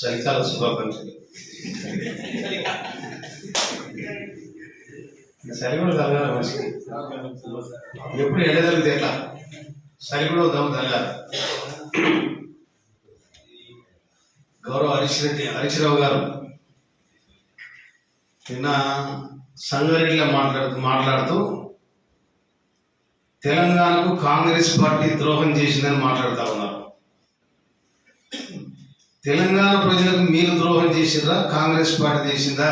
చలికాల శుభాకాంక్షలు. చలి కూడా తలగాలి మనిషికి. ఎప్పుడు ఎండ తగ్గితే ఎట్లా చలి కూడా దమ్ము తలగాలి. గౌరవ హరీశ్రావు గారు నిన్న సంగారెడ్డిలో మాట్లాడుతూ తెలంగాణకు కాంగ్రెస్ పార్టీ ద్రోహం చేసిందని మాట్లాడుతూ ఉన్నారు. తెలంగాణ ప్రజలకు మీరు ద్రోహం చేసిందా కాంగ్రెస్ పార్టీ చేసిందా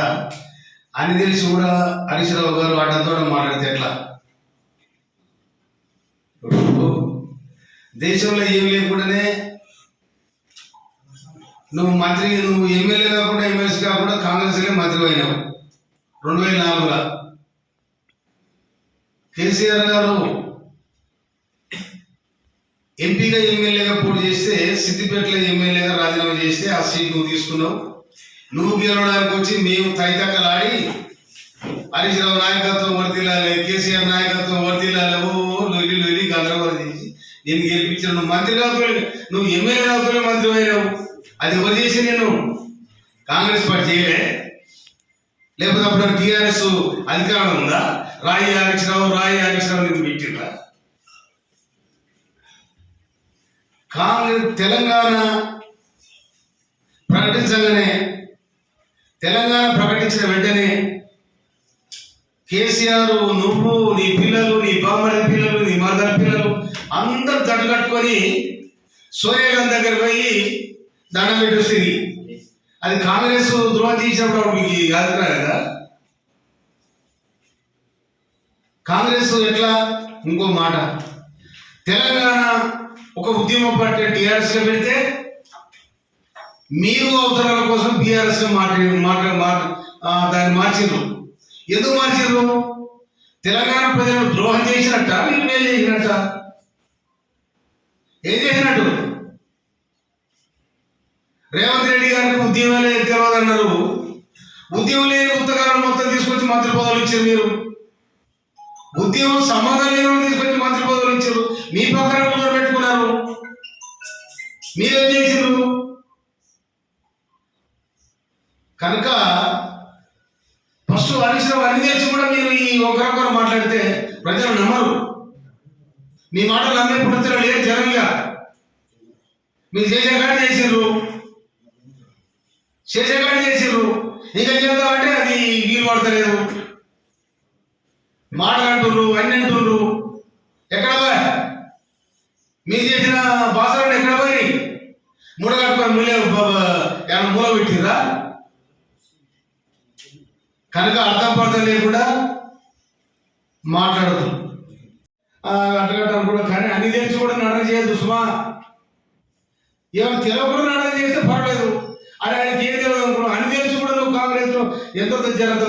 అని తెలిసి కూడా హరీశ్రావు గారు అడ్డంతో మాట్లాడితే ఎట్లా? దేశంలో ఏం లేకుండానే నువ్వు ఎమ్మెల్యే కాకుండా ఎమ్మెల్సీ కాకుండా కాంగ్రెస్లో మంత్రి అయినావు 2004లో. కేసీఆర్ గారు ఎంపీగా ఎమ్మెల్యేగా పోటీ చేస్తే సిద్దిపేటలో ఎమ్మెల్యేగా రాజీనామా చేస్తే ఆ సీట్ నువ్వు తీసుకున్నావు. నువ్వు గెలవడానికి వచ్చి మేము తైతక్కలాడి హరీశ్రావు నాయకత్వం వర్తిల్లాలి, కేసీఆర్ నాయకత్వం వర్తిల్లాలి, లొల్లి గందరగోళం చేసి నేను గెలిపించాను. నువ్వు మంత్రి కావుతలే, నువ్వు ఎమ్మెల్యే కావుతలే మంత్రి అయినావు. అది ఎవరు చేసి నేను కాంగ్రెస్ పార్టీ చేయలే? లేకపోతే అప్పుడు టీఆర్ఎస్ అధికారం ఉందా? రాయి హరీశ్రావు నీకు పెట్టిందా? కాంగ్రెస్ తెలంగాణ ప్రకటించిన వెంటనే కేసీఆర్ నువ్వు నీ పిల్లలు నీ బామ్మడి పిల్లలు నీ మరదల పిల్లలు అందరూ తట్టు కట్టుకొని సోనియా గాంధీ దగ్గర పోయి దండం పెట్టి వస్తుంది. అది కాంగ్రెస్ ద్రోహం చేసినప్పుడు మీకు యాదరా కదా? కాంగ్రెస్ ఎట్లా? ఇంకో మాట, తెలంగాణ ఒక ఉద్యమ పార్టీ టీఆర్ఎస్ లో పెడితే మీరు అవసరాల కోసం బీఆర్ఎస్ లో దాన్ని మార్చిర్రు. ఎందుకు మార్చిర్రు? తెలంగాణ ప్రజలను ద్రోహం చేసినట్ట, మీరు మేలు చేసినట్ట? ఏం చేసినట్టు? రేవంత్ రెడ్డి గారికి ఉద్యమం లేదు తెలియదన్నారు. ఉద్యమం లేని ఉత్తరాలను మొత్తం తీసుకొచ్చి మంత్రి పదవులు ఇచ్చారు. మీరు ఉద్యమం సంబంధం లేని తీసుకొచ్చి మంత్రి పదవులు ఇచ్చారు. మీ పక్కన పెట్టుకున్నారు. మీరేం చేసారు? కనుక ఫస్ట్ హరీశ్రావు అన్ని తెలిసి కూడా మీరు ఈ ఒకరొకరు మాట్లాడితే ప్రజలు నమ్మరు. మీ మాటలు నమ్మే పుట్టుదల లేదు జనంగా. మీరు చేసేగానే చేసిర్రు. ఇంకా చేద్దామంటే అది వీలు పడతలేదు. మాటలు అంటుర్రు, అన్ని అంటుర్రు. ఎక్కడ మీరు చేసిన భాషలను ఎక్కడ పోయి మూడగట్టుకొని మూల పెట్టిందా? కనుక అర్థం పడతాం లేకుండా మాట్లాడదు. అట్టగట్టాను కూడా, కానీ అన్ని తెలిసి కూడా నడన చేయదు సుమా. ఏమైనా తెలియకుండా నడన చేస్తే పర్వాలేదు. అని ఆయనకి ఏం తెలియదు అనుకున్నావు. అన్ని తెలిసి కూడా నువ్వు కాంగ్రెస్ లో ఎంతో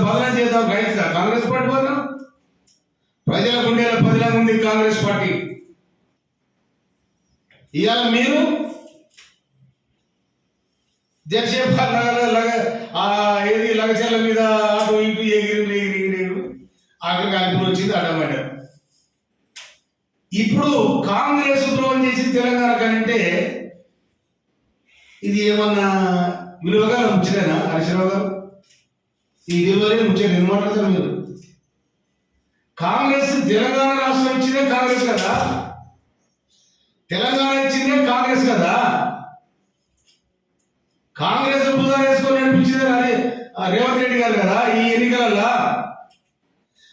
బదనం చేద్దాం గ్రహిస్తా. కాంగ్రెస్ పార్టీ బదనం ప్రజల గుండెల బదిలా ఉంది కాంగ్రెస్ పార్టీ. ఇవాళ మీరు జగసేపు ఏది లగచర్ల మీద అటు ఇటు ఎగిరి ఆఖరి కాల్పులు వచ్చింది అడగబడ్డారు. ఇప్పుడు కాంగ్రెస్ ద్రోహం చేసి తెలంగాణ కంటే ఇది ఏమన్నా విలువగా ముచ్చటేనా హరీశ్రావు గారు? ఈ విలువలే ముచ్చట ఏం మాట్లాడతారు మీరు? కాంగ్రెస్ తెలంగాణ రాష్ట్రం ఇచ్చిందే కాంగ్రెస్ కదా, తెలంగాణ ఇచ్చిందే కాంగ్రెస్ కదా. కాంగ్రెస్ భుజాలు వేసుకొని నడిపించిందే అదే రేవంత్ రెడ్డి గారు కదా. ఈ ఎన్నికలలో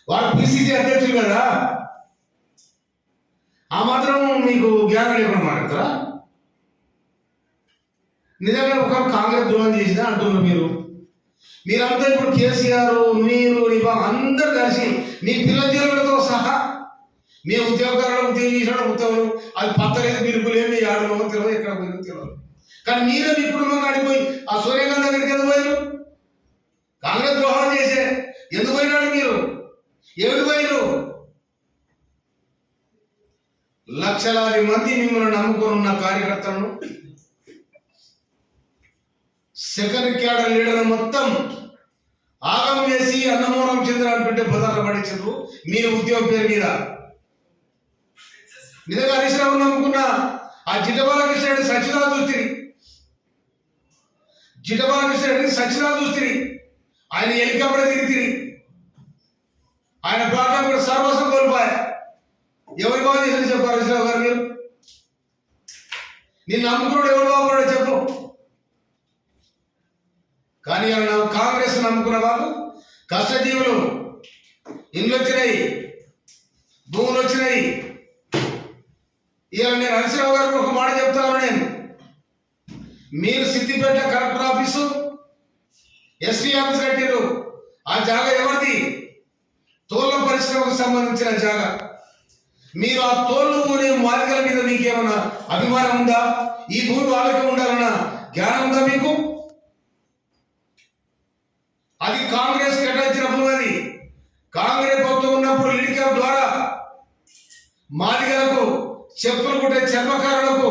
వాడు పిసిసి అధ్యక్షులు కదా. ఆ మాత్రం మీకు జ్ఞానం లేకుండా మాట్లాడతారా? నిజంగా ఒక కాంగ్రెస్ ద్రోహం చేసినా అంటున్నారు మీరంతా. ఇప్పుడు కేసీఆర్ మీరు అందరు కలిసి మీ పిల్లల జీవులతో సహా మీ ఉద్యోగాలను ఉద్యోగం చేసిన ఉద్యోగులు అది పత్తలేదు, బిరుకులేమి ఆడలో తెలియదు, ఎక్కడ పోయిందో తెలియదు. కానీ మీరే మీ కుటుంబంగా అడిగిపోయి ఆ సోనియా గాంధీ దగ్గరికి ఎందుకు పోయారు? కాంగ్రెస్ ద్రోహం చేసే ఎందుకు పోయినాడు మీరు? ఏమిటి పోయారు? లక్షలాది మంది మిమ్మల్ని నమ్ముకొని ఉన్న కార్యకర్తలను, సెకండ్ క్యాడర్ లీడర్ మొత్తం ఆగం చేసి అన్నమూలం చంద్ర అంటుంటే బజార్లో పడించారు మీ ఉద్యోగం పేరు మీద. నిజంగా హరీశ్రావు నమ్ముకున్న ఆ జిడ్డబాలకృష్ణ సచివాలయం చూస్తే జిడ్డబాలకృష్ణ రెడ్డి సచ్చినా చూస్తుంది, ఆయన హెలికాప్టర్ తిరిగి ఆయన ప్రాంతం కూడా సర్వస్వం కోల్పోయా. ఎవరి బాగా చేసిన చెప్పు హరీశ్రావు గారు, మీరు నిన్ను నమ్ముకున్నాడు ఎవరు బాగున్నాడో చెప్పు. కానీ కాంగ్రెస్ నమ్ముకున్న వాళ్ళు కష్టజీవులు, ఇండ్లు వచ్చినాయి, భూములు వచ్చినాయి. ఇవాళ నేను హరీశ్రావు గారికి ఒక మాట చెప్తాను. మీరు Siddipet collector office, SP office కట్టారు. ఆ జాగా ఎవరిది? తోళ్ల పరిశ్రమకు సంబంధించిన జాగా. మీరు ఆ తోళ్లు కొనే మార్గాల మీద మీకేమన్నా అభిమానం ఉందా? ఈ భూమి వాళ్ళకి ఉండాలన్న జ్ఞానం ఉందా మీకు? అది కాంగ్రెస్ కేటాయించిన భూమి. అది కాంగ్రెస్ ప్రభుత్వం ఉన్నప్పుడు లిడికాప్ ద్వారా మాదిగలకు, చెప్పులు కుట్టే చర్మకారులకు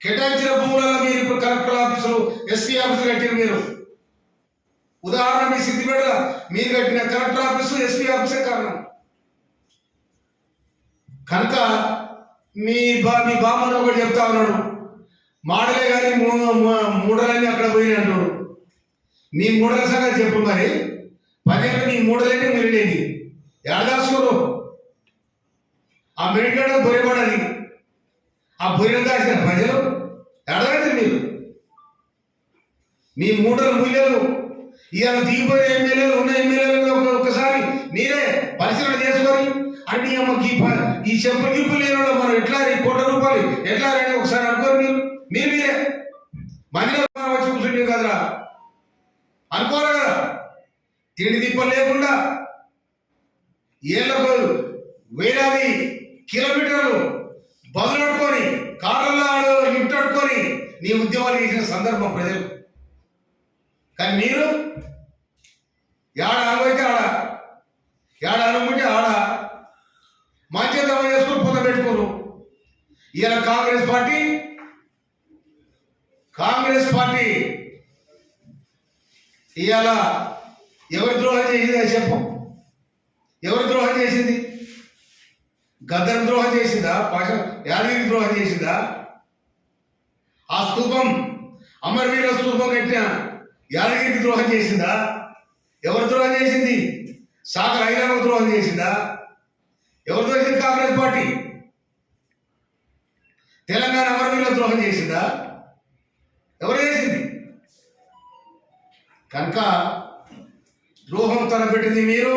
కేటాయించిన భూములలో మీరు ఇప్పుడు కలెక్టర్ ఆఫీసులు, ఎస్పీ ఆఫీసులు కట్టారు. మీరు ఉదాహరణ మీ సిద్దిపేట మీరు కట్టిన కలెక్టర్ ఆఫీసు, ఎస్పీ ఆఫీసే కారణం. కనుక మీ బామ్మను ఒకటి చెప్తా ఉన్నాడు, మాడలే కానీ మూడలన్నీ అక్కడ పోయి అంటాడు. మీ మూడల సంగతి చెప్పు. మరి పదేళ్ళు మీ మూడలన్నీ మెరిడేది ఎడదాసుకురు. ఆ మెరిగడ బొరిపడది, ఆ బొరిని దాచిన ప్రజలు ఎడగండి. మీరు మీ మూడలు ముయ్యలు ఇవాళ దిగిపోయిన ఎమ్మెల్యేలు, ఉన్న ఎమ్మెల్యేలు ఒక్కసారి మీరే పరిశీలన చేసుకొని అంటే అమ్మకి ఈ చెప్పులు గిప్పులు లేని మనం ఎట్లా ₹1,00,00,000 ఎట్లా రండి ఒకసారి అనుకోరు. మీరే మధ్యలో వచ్చి కూర్చుంటే కదరా అనుకోరు కదా. తిండి తిప్పలు లేకుండా ఏళ్లకు వేలాది కిలోమీటర్లు బదులట్టుకొని కార్లలో లిఫ్ట్ అట్టుకొని నీ ఉద్యమాలు చేసిన సందర్భం ప్రజలు. కానీ మీరు ఏడ అనుభవితే ఆడ, ఏడ అనుకుంటే ఆడ మంచిగా చేసుకుని పొంద పెట్టుకోరు. ఇలా కాంగ్రెస్ పార్టీ ఇవాళ ఎవరి ద్రోహం చేసింది అది చెప్పు. ఎవరి ద్రోహం చేసింది? గద్దర్ ద్రోహం చేసిందా? యాదగిరి ద్రోహం చేసిందా? ఆ స్తూపం, అమరవీర స్తూపం కట్టిన యాదగిరికి ద్రోహం చేసిందా? ఎవరు ద్రోహం చేసింది? సాగర్ ఐలాండ్కు ద్రోహం చేసిందా? ఎవరు చేసింది? కాంగ్రెస్ పార్టీ. తెలంగాణ అమరవీరుల ద్రోహం చేసిందా? ఎవరు చేసింది? కనుక ద్రోహం తలపెట్టింది మీరు,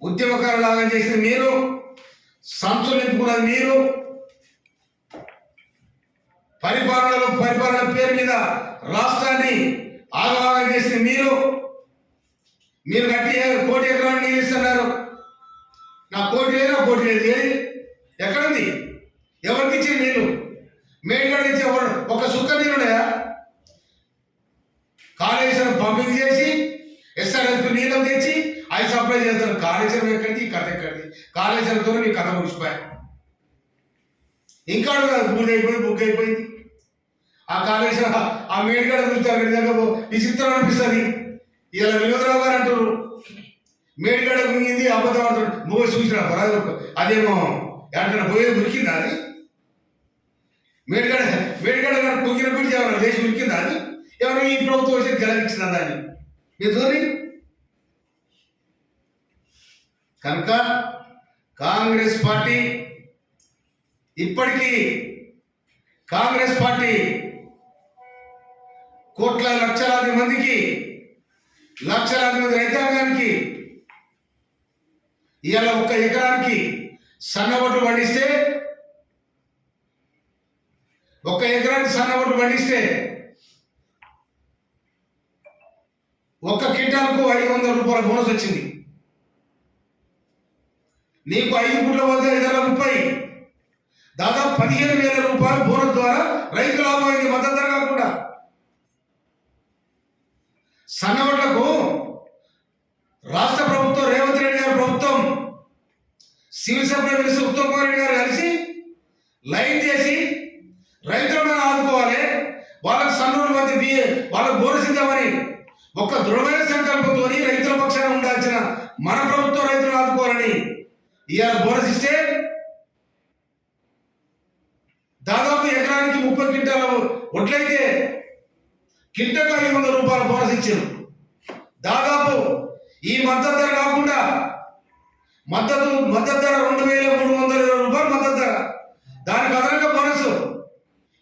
ఉద్యమకారులాగా చేసింది మీరు, సంచులు నింపుకున్నది మీరు, పరిపాలన పేరు మీద రాష్ట్రాన్ని ఆగమాగం చేసింది మీరు. మీరు కట్టి 1 కోటి ఎకరాలు నీళ్ళు ఇస్తున్నారు. నా కోటి లేదు. ఏది ఎక్కడుంది? ఎవరికి ఇచ్చింది నీళ్ళు? మేడిగడ ఇచ్చే ఒక సుక్క నీళ్ళున్నాయా? కాళేశ్వరం పంపింగ్ చేసి ఎస్ఆర్ఎస్పీ నీళ్ళు తెచ్చి అవి సప్లై చేస్తారు. కాళేశ్వరం ఎక్కడిది? ఈ కథ ఎక్కడిది? కాళేశ్వరంతో మీ కథ ముగిసిపోయా. ఇంకా బుక్ అయిపోయింది. ఆ కాళేశ్వరం ఆ మేడిగడ చూస్తారు నిజంగా విచిత్రం అనిపిస్తుంది. ఇలా వినోదరావు గారు అంటారు మేడిగడ మునిగింది, అబద్ధం ఆడుతాడు. మూవీ చూసిన పరాజు అదేమో ఎక్కడైనా పోయేది ఉరికిందా? అది మేడిగడ కుంగిన గురించి ఏమన్నా దేశం ఉరికిందా? అది ఎవరైనా ఈ ప్రభుత్వం వచ్చి గెలిచిందా దాన్ని? మీరు చూడండి. కనుక కాంగ్రెస్ పార్టీ ఇప్పటికీ లక్షలాది మందికి, లక్షలాది మంది రైతాంగానికి ఇవాళ 1 ఎకరానికి సన్నబొట్టు పండిస్తే 1 క్వింటాలకు ₹500 బోనస్ వచ్చింది. నీకు 5 గుంటల వద్ద 530, దాదాపు ₹15,000 బోనస్ ద్వారా రైతు లాభం అయింది. మద్దతు ధర కాకుండా సన్నబొట్లకు రాష్ట్ర ప్రభుత్వం, రేవంత్ రెడ్డి గారి ప్రభుత్వం, civil supply minister Uttam Kumar Reddy గారు కలిసి లైన్ చేసి రైతులను ఆదుకోవాలి, వాళ్ళకు సన్నోడు మంది వాళ్ళకు బోనస్ ఇద్దామని ఒక దృఢమైన సంకల్పంతో రైతుల పక్షాన ఉండాల్సిన మన ప్రభుత్వం రైతులను ఆదుకోవాలని ఇవాళ బోనస్ ఇస్తే దాదాపు ఎకరానికి 30 క్వింటాల వడ్లయితే కింటకు 500 రూపాయల బోనస్ ఇచ్చారు. దాదాపు ఈ మద్దతు ధర కాకుండా మద్దతు ధర 2320 రూపాయలు మద్దతు ధర. దానికి అదనంగా బోనస్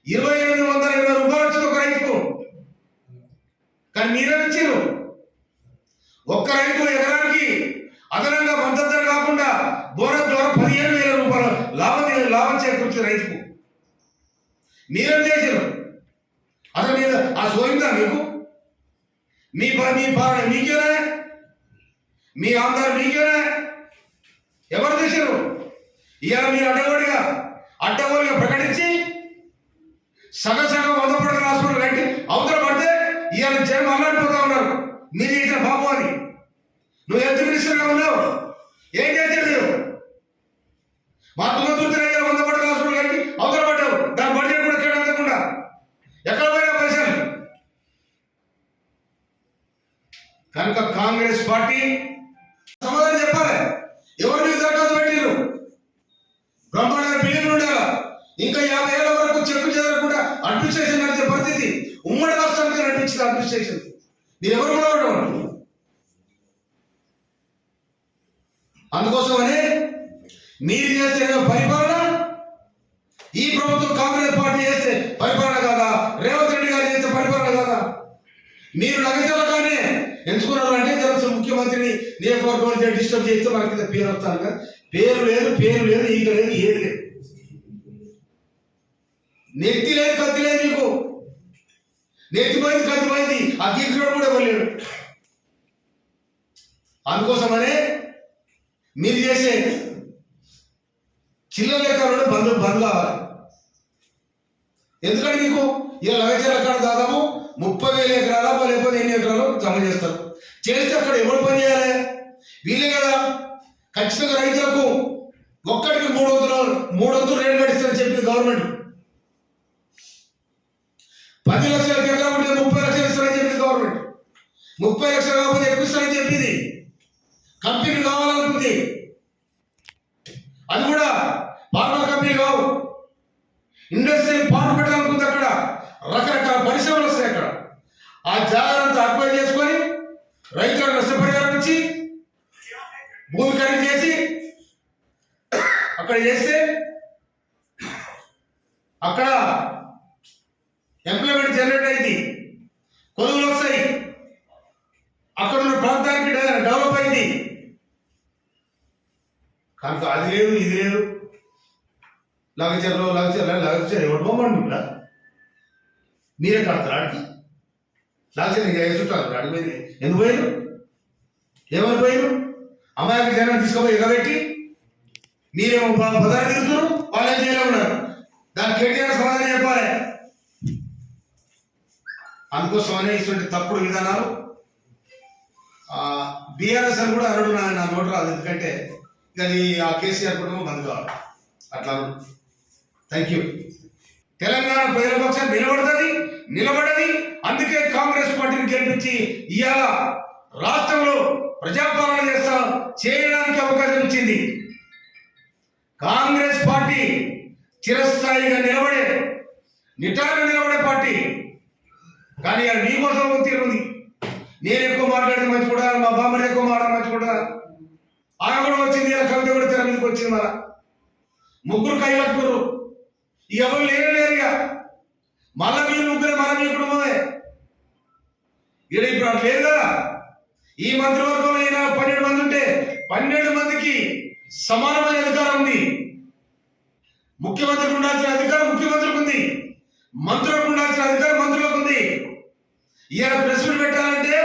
2820 రూపాయలు వచ్చింది ఒక రైతుకు. కానీ మీరేమి ఇచ్చారు? ఒక్క రైతు ఎకరానికి అదనంగా మద్దతు ధర కాకుండా బోనస్ ద్వారా 15,000 రూపాయలు లాభం చేకూర్చింది రైతుకు. మీరేం చేశారు? అసలు మీరు ఆ సోయిందా మీకు? మీ పాలన మీకేనా? మీ ఆంధ్ర మీకేనా? ఎవరు చేశారు? ఇవాళ మీరు అడ్డగోలుగా ప్రకటించి సగం 100 పడకలు హాస్పిటల్ కట్టి అవతల పడితే ఇవాళ జనం అల్లాడిపోతా ఉన్నారు. మీరు చేసిన పాపం అది. నువ్వు హెల్త్ మినిస్టర్గా ఉన్నావు, ఏం చేశారు మీరు? మా తుంగతుర్తి 100 పడకలు హాస్పిటల్ కట్టి అవతల పడ్డావు. దాని బడ్జెట్ కూడా కేటాయించకుండా ఎక్కడ పోయినా పైసలు. కనుక కాంగ్రెస్ పార్టీ సమాధానం చెప్పాలి. ఎవరు మీకు దరఖాస్తు పెట్టిరు? బ్రహ్మాండ బిల్లులు ఉండాలా? ఇంకా 50 ఏళ్ల వరకు చెక్కు చెదరకుండా అడ్మినిస్ట్రేషన్ నడిచే పరిస్థితి ఉమ్మడి రాష్ట్రానికి నడిపించింది అడ్మినిస్ట్రేషన్. మీరు ఎవరు కూడా ఉండవు. అందుకోసమనే మీరు చేస్తే పరిపాలన, ఈ ప్రభుత్వం కాంగ్రెస్ పార్టీ చేస్తే పరిపాలన కాదా? రేవంత్ రెడ్డి గారు చేస్తే పరిపాలన కాదా? మీరు లగచలగానే ఎంచుకున్నారు అంటే తెలుసు ముఖ్యమంత్రిని నియోజకవర్గం డిస్టర్బ్ చేస్తే మనకి పేరు వస్తాను కదా. పేరు లేదు, ఈగ లేదు, ఏది లేదు, నెత్తి లేదు, కత్తి లేదు. మీకు నెత్తిపోయింది, కత్తిపోయింది, ఆ గీకుడు కూడా ఇవ్వలేడు. అందుకోసమనే మీరు చేసే చిల్లర లెక్కలు బంద్ కావాలి. ఎందుకంటే మీకు ఇలా లగచల కాడ దాదాపు 30,000 ఎకరాల లేకపోతే ఎన్ని ఎకరాలు జమ చేస్తారు. చేస్తే అక్కడ ఎవరు పని చేయాలి? వీళ్ళే కదా. ఖచ్చితంగా రైతులకు ఒక్కడికి 3 రేటు కట్టిస్తారని చెప్పింది గవర్నమెంట్. 10 లక్షల ఎకరం ఉంటే 30 లక్షలు ఇస్తారని చెప్పింది గవర్నమెంట్. 30 లక్షలు కాకపోతే ఎక్కువ ఇస్తారని చెప్పింది. కంపెనీ కావాలనుకుంది, అది కూడా ఫార్మా కంపెనీ కావు, ఇండస్ట్రియల్ పార్క్ పెట్టాలనుకుంది. అక్కడ రకరకాల పరిశ్రమలు వస్తాయి. అక్కడ ఆ జాగ్రత్త అక్వై చేసుకొని రైతులకు నష్టపరిహారం ఇచ్చి భూమి ఖరీదు చేసి అక్కడ చేస్తే అక్కడ ఎంప్లాయ్మెంట్ జనరేట్ అయింది, కొనుగోలు వస్తాయి, అక్కడ ఉన్న ప్రాంతానికి డెవలప్ అయింది. కనుక అది లేదు, ఇది లేదు. లగచర్ ఎవరు బొమ్మండి మీరే కడతారు ఆడికి. లగచర్ ఇంకా చుట్టాలి అడిపోయింది. ఎందుకు పోయారు? ఏమని పోయారు? అమ్మాయికి జనం తీసుకుపోయి ఎగబెట్టి మీరేమో బజారు తిరుగుతున్నారు, వాళ్ళేం చేయలేమన్నారు. దానికి కేటీఆర్ సమాధానం చెప్పాలి. అందుకోసమనే ఇటువంటి తప్పుడు విధానాలు బీఆర్ఎస్ అని కూడా అనడు. నా నోటు రాదు, ఎందుకంటే అది ఆ కేసీఆర్ కుటుంబం బంద్ కావాలి. అట్లా థ్యాంక్ యూ. తెలంగాణ ప్రజల పక్షం నిలబడ్డది. అందుకే కాంగ్రెస్ పార్టీని గెలిపించి ఇవాళ రాష్ట్రంలో ప్రజాపాలన చేయడానికి అవకాశం ఇచ్చింది. కాంగ్రెస్ పార్టీ చిరస్థాయిగా నిటారుగా నిలబడే పార్టీ. కానీ అది మీకోసం తీరుంది. నేను ఎక్కువ మాట్లాడితే మంచి కూడా, మా బామ్మని ఎక్కువ మాట్లాడిన మంచి కూడా. ఆమె కూడా వచ్చింది, ఇలా కవిత కూడా తెర మీదకి వచ్చింది. మన ముగ్గురు కై కట్టుకురు, ఎవరు లేరుగా. మళ్ళా మీరు ముగ్గురే, మళ్ళీ మీ కుటుంబమే. ఇక్కడ ఇప్పుడు అట్లా లేదు కదా. ఈ మంత్రివర్గంలో 12 మంది ఉంటే 12 మందికి సమానమైన అధికారం ఉంది. ముఖ్యమంత్రికి ఉండాల్సిన అధికారం ముఖ్యమంత్రికి ఉంది, మంత్రులకు ఉండాల్సిన అధికారం మంత్రులకు ఉంది. ఇవాళ ప్రెస్ మీట్ పెట్టాలంటే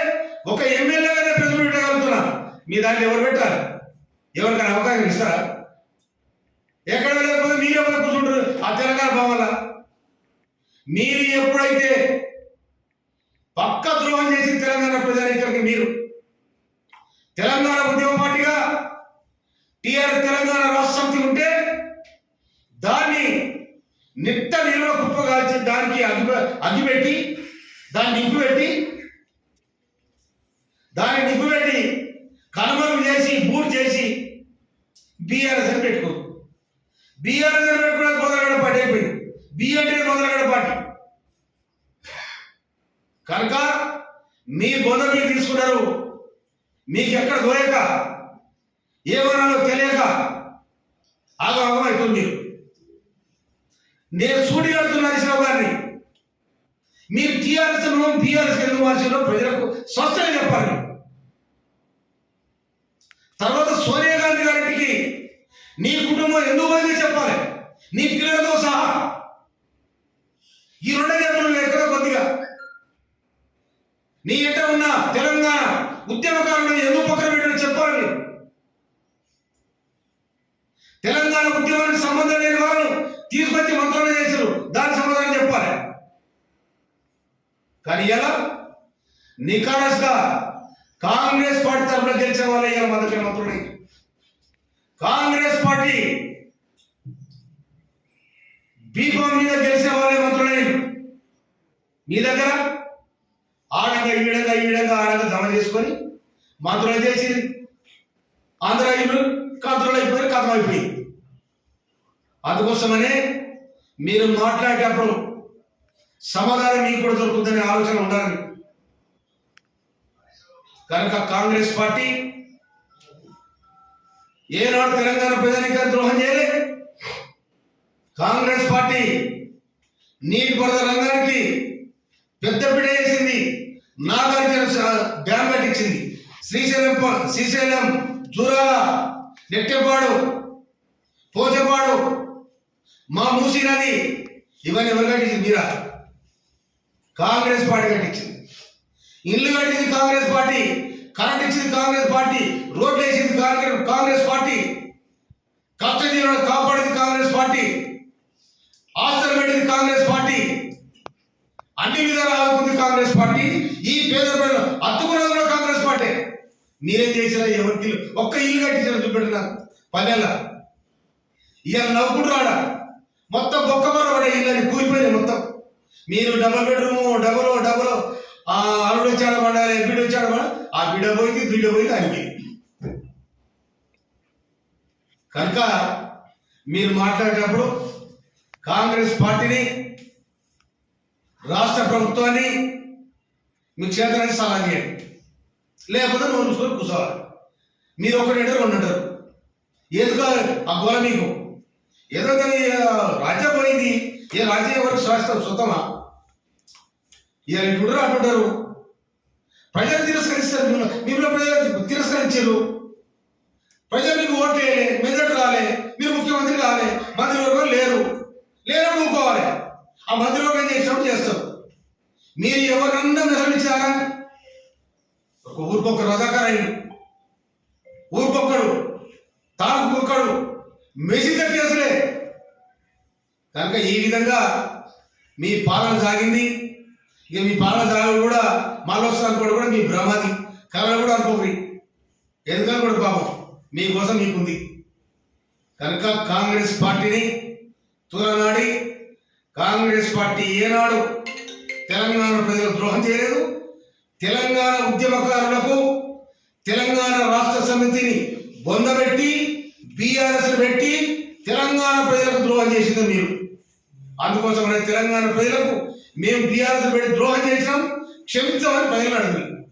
ఒక ఎమ్మెల్యేగానే ప్రెస్ మీట్ పెట్టగలుగుతున్నా. మీ దాంట్లో ఎవరు పెట్టాలి? ఎవరికైనా అవకాశం ఇస్తారా? ఎక్కడ లేకపోతే మీరే ఎవరు కూర్చుంటారు ఆ తెలంగాణ భవన్ల. మీరు ఎప్పుడైతే పక్క ద్రోహం చేసి తెలంగాణ ప్రజానీకానికి మీరు తెలంగాణ ఉద్యమ పార్టీగా టీఆర్ తెలంగాణ రాష్ట్ర సమితి ఉంటే దాన్ని నిలువ కుప్పగాల్చి దానికి అగ్గిపెట్టి దాన్ని నిప్పుపెట్టి కనుమరుగు చేసి బూట్ చేసి బీఆర్ఎస్ అని పెట్టుకో. బీఆర్ఎస్ అని పెట్టుకోవడానికి మొదలగడ పార్టీ అయిపోయింది. బి అంటే మొదలగడ పార్టీ. కనుక మీ బొంద మీరు తీసుకున్నారు. మీకు ఎక్కడ దోయక ఏమన్నాలో తెలియక ఆగమగం అవుతుంది మీరు. నేను సూటి కడుతున్నా హరీశ్రావు గారిని, మీరు టీఆర్ఎస్ బీఆర్ఎస్ ఎందుకు మార్చారో ప్రజలకు స్పష్టంగా చెప్పాలి. తర్వాత సోనియా గాంధీ గారికి నీ కుటుంబం ఎందుకు పోయింది చెప్పాలి, నీ పిల్లలతో సహా. ఈ రెండే చెప్పడం ఎక్కడ కొద్దిగా నీ ఎంట ఉన్న తెలంగాణ ఉద్యమకారులను ఎందుకు పక్కన పెట్టడం చెప్పాలి. తెలంగాణ ఉద్యమానికి సంబంధం లేని వారు తీసుకొచ్చి మంత్రాలు చేశారు, దానికి సమాధానం చెప్పాలి. కానీ ఎలా నికారస్ గా కాంగ్రెస్ పార్టీ తరఫున గెలిచే వాళ్ళే ఇలా మన దగ్గర మంత్రులు. కాంగ్రెస్ పార్టీ బీఫామ్ మీద గెలిచే వాళ్ళే మంత్రులు. మీ దగ్గర ఆడంగా ఈడంగా ఆడంగా జమ చేసుకొని మంత్రులు చేసింది. ఆంధ్ర కంట్రోల్ అయిపోయి కథం అయిపోయింది. అందుకోసమనే మీరు మాట్లాడేటప్పుడు సమాధానం మీకు కూడా దొరుకుతుందనే ఆలోచన ఉండాలి. కనుక కాంగ్రెస్ పార్టీ ఏనాడు తెలంగాణ ప్రజానికి ద్రోహం చేయలే. కాంగ్రెస్ పార్టీ నీటిపారుదల రంగానికి పెద్దపీట వేసింది. నాగార్జున డ్యామ్ కట్టించింది. శ్రీశైలం జూరాల నెట్టెపాడు పోచపాడు మా మూసీ నది ఇవన్నీ ఎవరు కట్టించింది? మీరా? కాంగ్రెస్ పార్టీ కట్టించింది. ఇల్లు కట్టింది కాంగ్రెస్ పార్టీ, కరెంట్ ఇచ్చింది కాంగ్రెస్ పార్టీ, రోడ్లు వేసింది కాంగ్రెస్ పార్టీ, కష్టజీవులను కాపాడింది కాంగ్రెస్ పార్టీ, ఆస్తులు పెట్టింది కాంగ్రెస్ పార్టీ, అన్ని విధాలు ఆదుకుంది కాంగ్రెస్ పార్టీ. ఈ పేద ప్రజలు అత్తుకున్నది కూడా కాంగ్రెస్ పార్టీ. మీరేం చేసినా ఎవరికి ఒక్క ఇల్లు కట్టించారు చూపెట్టిన పల్లెల్లో. ఇవాళ నవ్వుకుంటూ రాడా మొత్తం బొక్కమర పడే ఇల్లు కూలిపోయినాయి మొత్తం. మీరు డబుల్ బెడ్రూమ్ డబుల్ అల్లుడు వచ్చాడు పడాలి, బిడ్డ వచ్చాడు పడాలి, ఆ బిడ్డ పోయింది ఆయనకి. కనుక మీరు మాట్లాడేటప్పుడు కాంగ్రెస్ పార్టీని రాష్ట్ర ప్రభుత్వాన్ని మీకు చేతనని సలహా చేయండి, లేకపోతే నోరు మూసుకొని కూర్చోవాలి. మీరు ఒకటి అంటారు రెండు అంటారు, ఎందుకు ఆ గోల మీకు? ఏదో రాజ్యం పోయింది, ఏ రాజ్యం ఎవరికి శాస్త్రం సొంతమా? ఇలా ఇప్పుడు అంటుంటారు. ప్రజలు తిరస్కరిస్తారు, మీరు ప్రజలు తిరస్కరించారు. ప్రజలు మీకు ఓట్లు వేయలే, మెదడు రాలే, మీరు ముఖ్యమంత్రి కాలే, మంత్రివర్గం లేరు ఊరుకోవాలి. ఆ మంత్రివర్గం చేసినప్పుడు చేస్తారు. మీరు ఎవరన్నా నిర్వహించారా? ఒక ఊరికొక్క రజాకారాయడు, ఊరికొక్కడు తాను ఒక్కడు మెసిద కేసులే. కనుక ఈ విధంగా మీ పాలన సాగింది. ఇక మీ పాలన సాగడం కూడా మళ్ళొస్తాను కూడా మీ భ్రమాది కళలు కూడా అనుకోకరి, ఎందుకని కూడా పాపం మీకోసం మీకుంది. కనుక కాంగ్రెస్ పార్టీని తూలనాడి, కాంగ్రెస్ పార్టీ ఏనాడు తెలంగాణ ప్రజలకు ద్రోహం చేయలేదు. తెలంగాణ ఉద్యమకారులకు తెలంగాణ రాష్ట్ర సమితిని బొందబెట్టి బీఆర్ఎస్ పెట్టి తెలంగాణ ప్రజలకు ద్రోహం చేసింది మీరు. అందుకోసమనే తెలంగాణ ప్రజలకు మేము బీఆర్ఎస్ పెట్టి ద్రోహం చేసినాం, క్షమించమని ప్రజలు అడిగారు.